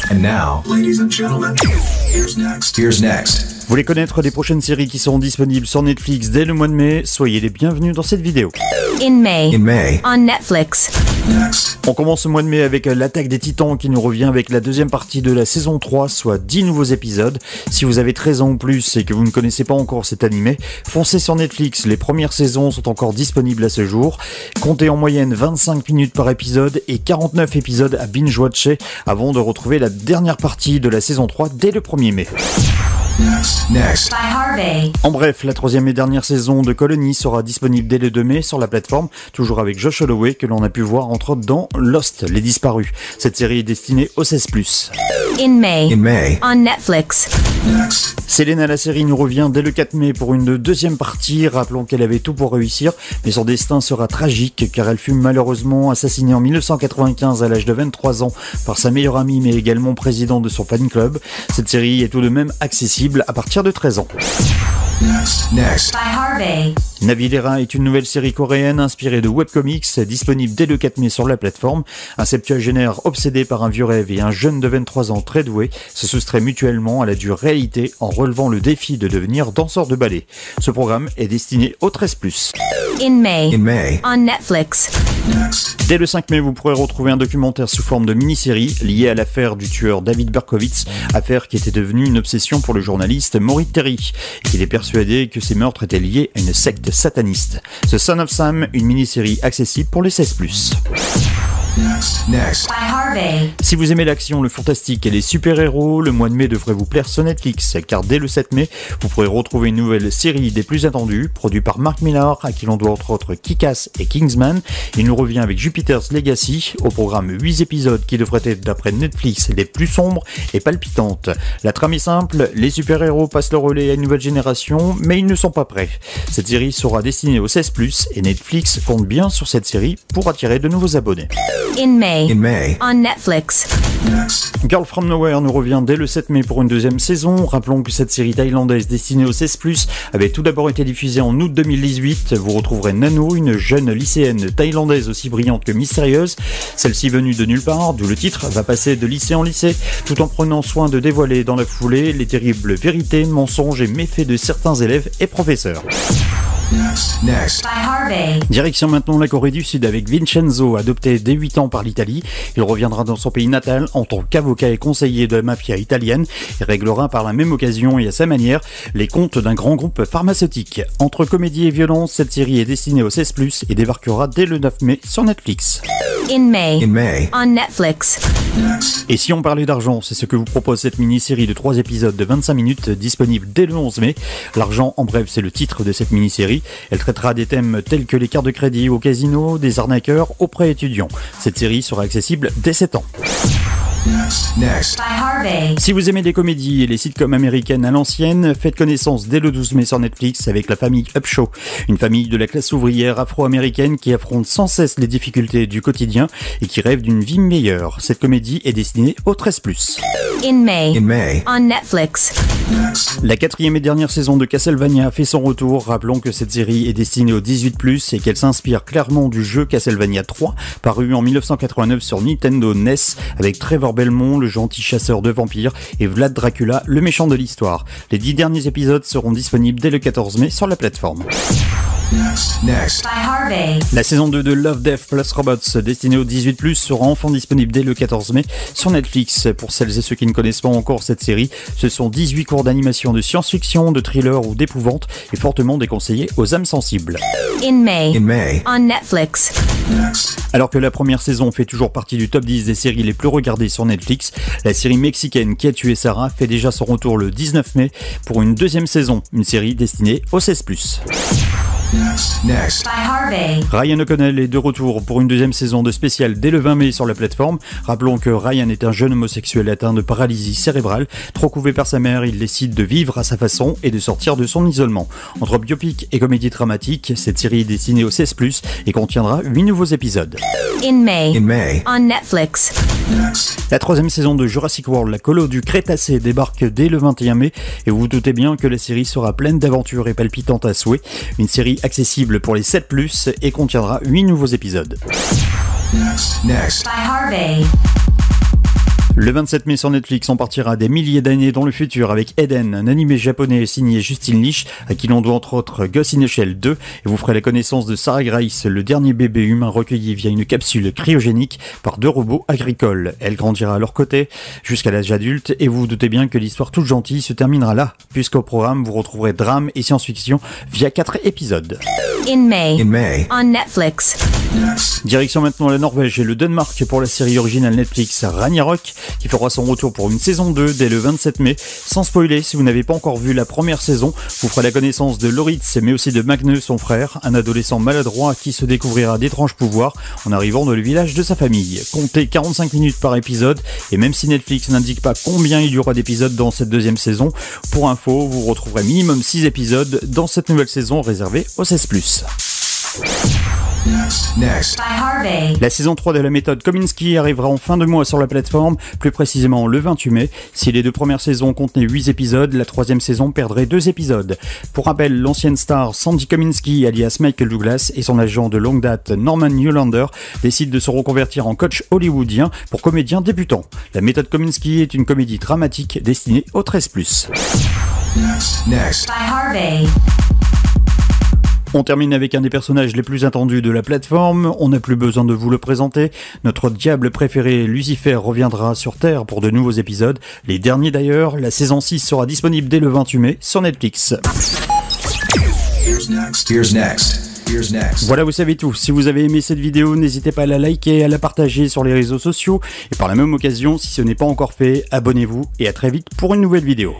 And now, ladies and gentlemen, here's next. Vous voulez connaître les prochaines séries qui seront disponibles sur Netflix dès le mois de mai? Soyez les bienvenus dans cette vidéo. In May, on Netflix. Next. On commence ce mois de mai avec l'Attaque des Titans qui nous revient avec la deuxième partie de la saison 3, soit 10 nouveaux épisodes. Si vous avez 13 ans ou plus et que vous ne connaissez pas encore cet animé, foncez sur Netflix, les premières saisons sont encore disponibles à ce jour. Comptez en moyenne 25 minutes par épisode et 49 épisodes à binge-watcher avant de retrouver la dernière partie de la saison 3 dès le 1er mai. Next. By Harvey. En bref, la troisième et dernière saison de Colony sera disponible dès le 2 mai sur la plateforme, toujours avec Josh Holloway que l'on a pu voir entre autres dans Lost, les disparus. Cette série est destinée aux 16+. In May, In on Netflix. Next. Selena, la série, nous revient dès le 4 mai pour une deuxième partie. Rappelons qu'elle avait tout pour réussir, mais son destin sera tragique car elle fut malheureusement assassinée en 1995 à l'âge de 23 ans par sa meilleure amie mais également présidente de son fan club. Cette série est tout de même accessible à partir de 13 ans. Next. By Harvey. Navilera est une nouvelle série coréenne inspirée de webcomics, disponible dès le 4 mai sur la plateforme. Un septuagénaire obsédé par un vieux rêve et un jeune de 23 ans très doué se soustraient mutuellement à la dure réalité en relevant le défi de devenir danseur de ballet. Ce programme est destiné aux 13+. In May, In on Netflix. Next. Dès le 5 mai, vous pourrez retrouver un documentaire sous forme de mini-série lié à l'affaire du tueur David Berkowitz, affaire qui était devenue une obsession pour le journaliste Maury Terry, et qu'il est persuadé que ces meurtres étaient liés à une secte sataniste. The Son of Sam, une mini-série accessible pour les 16+. Next. By Harvey. Si vous aimez l'action, le fantastique et les super-héros, le mois de mai devrait vous plaire sur Netflix, car dès le 7 mai, vous pourrez retrouver une nouvelle série des plus attendues, produite par Mark Millar, à qui l'on doit entre autres Kick-Ass et Kingsman. Il nous revient avec Jupiter's Legacy, au programme 8 épisodes qui devraient être, d'après Netflix, les plus sombres et palpitantes. La trame est simple, les super-héros passent le relais à une nouvelle génération, mais ils ne sont pas prêts. Cette série sera destinée aux 16+, et Netflix compte bien sur cette série pour attirer de nouveaux abonnés. In May, In May. on Netflix. Next. Girl from Nowhere nous revient dès le 7 mai pour une deuxième saison. Rappelons que cette série thaïlandaise destinée aux 16+, avait tout d'abord été diffusée en août 2018. Vous retrouverez Nano, une jeune lycéenne thaïlandaise aussi brillante que mystérieuse. Celle-ci venue de nulle part, d'où le titre, va passer de lycée en lycée, tout en prenant soin de dévoiler dans la foulée les terribles vérités, mensonges et méfaits de certains élèves et professeurs. Next. By Harvey. Direction maintenant la Corée du Sud avec Vincenzo, adopté dès 8 ans par l'Italie. Il reviendra dans son pays natal en tant qu'avocat et conseiller de la mafia italienne et réglera par la même occasion et à sa manière les comptes d'un grand groupe pharmaceutique. Entre comédie et violence, cette série est destinée aux 16+, et débarquera dès le 9 mai sur Netflix. In May, In May. on Netflix. Et si on parlait d'argent, c'est ce que vous propose cette mini-série de 3 épisodes de 25 minutes disponible dès le 11 mai. L'argent, en bref, c'est le titre de cette mini-série. Elle traitera des thèmes tels que les cartes de crédit au casino, des arnaqueurs aux prêts étudiants. Cette série sera accessible dès 7 ans. Next. By Harvey. Si vous aimez les comédies et les sitcoms américaines à l'ancienne, faites connaissance dès le 12 mai sur Netflix avec la famille Upshaw, une famille de la classe ouvrière afro-américaine qui affronte sans cesse les difficultés du quotidien et qui rêve d'une vie meilleure. Cette comédie est destinée aux 13+. In May, In May. on Netflix. La quatrième et dernière saison de Castlevania fait son retour. Rappelons que cette série est destinée aux 18+, et qu'elle s'inspire clairement du jeu Castlevania 3, paru en 1989 sur Nintendo NES, avec Trevor Belmont, le gentil chasseur de vampires, et Vlad Dracula, le méchant de l'histoire. Les 10 derniers épisodes seront disponibles dès le 14 mai sur la plateforme. Next. By Harvey. La saison 2 de Love, Death plus Robots, destinée aux 18+, sera enfin disponible dès le 14 mai sur Netflix. Pour celles et ceux qui ne connaissent pas encore cette série, ce sont 18 cours d'animation de science-fiction, de thriller ou d'épouvante, et fortement déconseillés aux âmes sensibles. In May, In May. on Netflix. Alors que la première saison fait toujours partie du top 10 des séries les plus regardées sur Netflix, la série mexicaine Qui a tué Sarah fait déjà son retour le 19 mai pour une deuxième saison, une série destinée aux 16+. Next. By Harvey. Ryan O'Connell est de retour pour une deuxième saison de spécial dès le 20 mai sur la plateforme. Rappelons que Ryan est un jeune homosexuel atteint de paralysie cérébrale. Trop couvé par sa mère, il décide de vivre à sa façon et de sortir de son isolement. Entre biopic et comédie dramatique, cette série est destinée aux 16+, et contiendra 8 nouveaux épisodes. In May, In May. on Netflix. La troisième saison de Jurassic World, la colo du Crétacé, débarque dès le 21 mai, et vous vous doutez bien que la série sera pleine d'aventures et palpitante à souhait. Une série accessible pour les 7+, et contiendra 8 nouveaux épisodes. Next. By Harvey. Le 27 mai sur Netflix, on partira des milliers d'années dans le futur avec Eden, un animé japonais signé Justin Leach, à qui l'on doit entre autres Ghost in the Shell 2, et vous ferez la connaissance de Sarah Grace, le dernier bébé humain recueilli via une capsule cryogénique par 2 robots agricoles. Elle grandira à leur côté jusqu'à l'âge adulte, et vous vous doutez bien que l'histoire toute gentille se terminera là, puisqu'au programme vous retrouverez drame et science-fiction via 4 épisodes. In May. In May. On Netflix. Next. Direction maintenant la Norvège et le Danemark pour la série originale Netflix Ragnarok, qui fera son retour pour une saison 2 dès le 27 mai. Sans spoiler, si vous n'avez pas encore vu la première saison, vous ferez la connaissance de Loritz, mais aussi de Magne, son frère, un adolescent maladroit qui se découvrira d'étranges pouvoirs en arrivant dans le village de sa famille. Comptez 45 minutes par épisode, et même si Netflix n'indique pas combien il y aura d'épisodes dans cette deuxième saison, pour info, vous retrouverez minimum 6 épisodes dans cette nouvelle saison réservée aux 16+. Next. By Harvey. La saison 3 de la méthode Kominsky arrivera en fin de mois sur la plateforme, plus précisément le 28 mai. Si les 2 premières saisons contenaient 8 épisodes, la 3e saison perdrait 2 épisodes. Pour rappel, l'ancienne star Sandy Kominsky, alias Michael Douglas, et son agent de longue date Norman Newlander décident de se reconvertir en coach hollywoodien pour comédiens débutants. La méthode Kominsky est une comédie dramatique destinée aux 13+. Next. By Harvey. On termine avec un des personnages les plus attendus de la plateforme, on n'a plus besoin de vous le présenter, notre diable préféré Lucifer reviendra sur Terre pour de nouveaux épisodes, les derniers d'ailleurs. La saison 6 sera disponible dès le 28 mai sur Netflix. Here's next. Here's next. Here's next. Voilà, vous savez tout. Si vous avez aimé cette vidéo, n'hésitez pas à la liker, à la partager sur les réseaux sociaux, et par la même occasion, si ce n'est pas encore fait, abonnez-vous et à très vite pour une nouvelle vidéo.